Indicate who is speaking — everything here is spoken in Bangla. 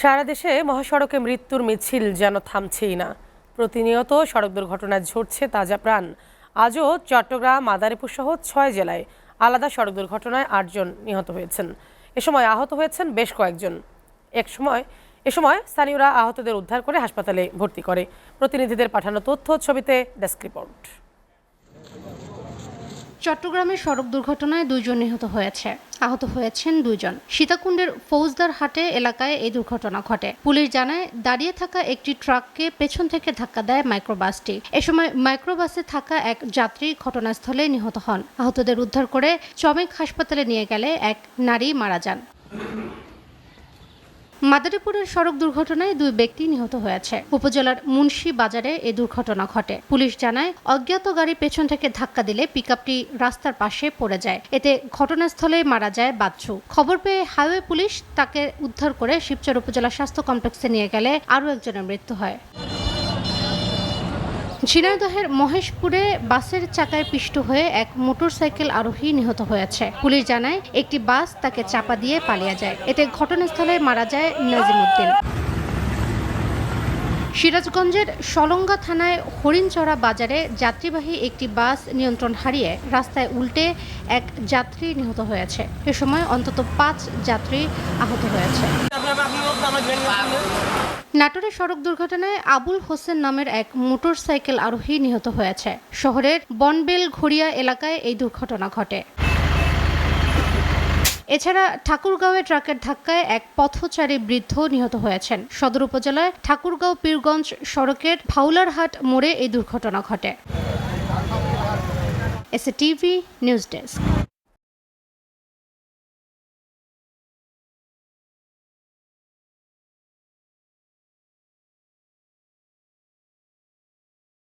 Speaker 1: সারা দেশে মহাসড়কে মৃত্যুর মিছিল যেন থামছেই না। প্রতিনিয়ত সড়ক দুর্ঘটনায় ঝরছে তাজা প্রাণ। আজও চট্টগ্রাম, মাদারীপুর সহ 6 জেলায় আলাদা সড়ক দুর্ঘটনায় 8 জন নিহত হয়েছেন। এ সময় আহত হয়েছেন বেশ কয়েকজন। এ সময় স্থানীয়রা আহতদের উদ্ধার করে হাসপাতালে ভর্তি করে। প্রতিনিধিদের পাঠানো তথ্য, ছবিতে ডেস্ক রিপোর্ট।
Speaker 2: চট্টগ্রামের সড়ক দুর্ঘটনায় 2 জন নিহত হয়েছে, আহত হয়েছেন 2 জন। সীতাকুণ্ডের ফৌজদারহাটে এলাকায় এই দুর্ঘটনা ঘটে। পুলিশ জানায়, দাঁড়িয়ে থাকা একটি ট্রাককে পেছন থেকে ধাক্কা দেয় মাইক্রোবাসটি। এ সময় মাইক্রোবাসে থাকা এক যাত্রী ঘটনাস্থলে নিহত হন। আহতদের উদ্ধার করে চমেক হাসপাতালে নিয়ে গেলে এক নারী মারা যান। মাদারীপুরের সড়ক দুর্ঘটনায় 2 ব্যক্তি নিহত হয়েছে। উপজেলার মুন্সি বাজারে এই দুর্ঘটনা ঘটে। পুলিশ জানায়, অজ্ঞাত গাড়ি পেছন থেকে ধাক্কা দিলে পিকআপটি রাস্তার পাশে পড়ে যায়। এতে ঘটনাস্থলে মারা যায় বাচ্চু। খবর পেয়ে হাইওয়ে পুলিশ তাকে উদ্ধার করে শিবচর উপজেলা স্বাস্থ্য কমপ্লেক্সে নিয়ে গেলে আরও একজনের মৃত্যু হয়। ঝিনাইদহের মহেশপুরে বাসের চাকায় পিষ্ট হয়ে এক মোটরসাইকেল আরোহী নিহত হয়েছে। পুলিশ জানায়, একটি বাস তাকে চাপা দিয়ে পালিয়ে যায়। এতে ঘটনাস্থলে মারা যায় নাজিমউদ্দিন। সিরাজগঞ্জের সলঙ্গা থানায় হরিণচড়া বাজারে যাত্রীবাহী একটি বাস নিয়ন্ত্রণ হারিয়ে রাস্তায় উল্টে এক যাত্রী নিহত হয়েছে। এ সময় অন্তত 5 যাত্রী আহত হয়েছে। নাটোরের সড়ক দুর্ঘটনায় আবুল হোসেন নামের এক মোটরসাইকেল আরোহী নিহত হয়েছে। শহরের বনবেল ঘড়িয়া এলাকায় এই দুর্ঘটনা ঘটে। এছাড়া ঠাকুরগাঁওয়ে ট্রাকের ধাক্কায় এক পথচারী বৃদ্ধ নিহত হয়েছেন। সদর উপজেলায় ঠাকুরগাঁও পীরগঞ্জ সড়কের ভাউলারহাট মোড়ে এই দুর্ঘটনা ঘটে। SATV news desk.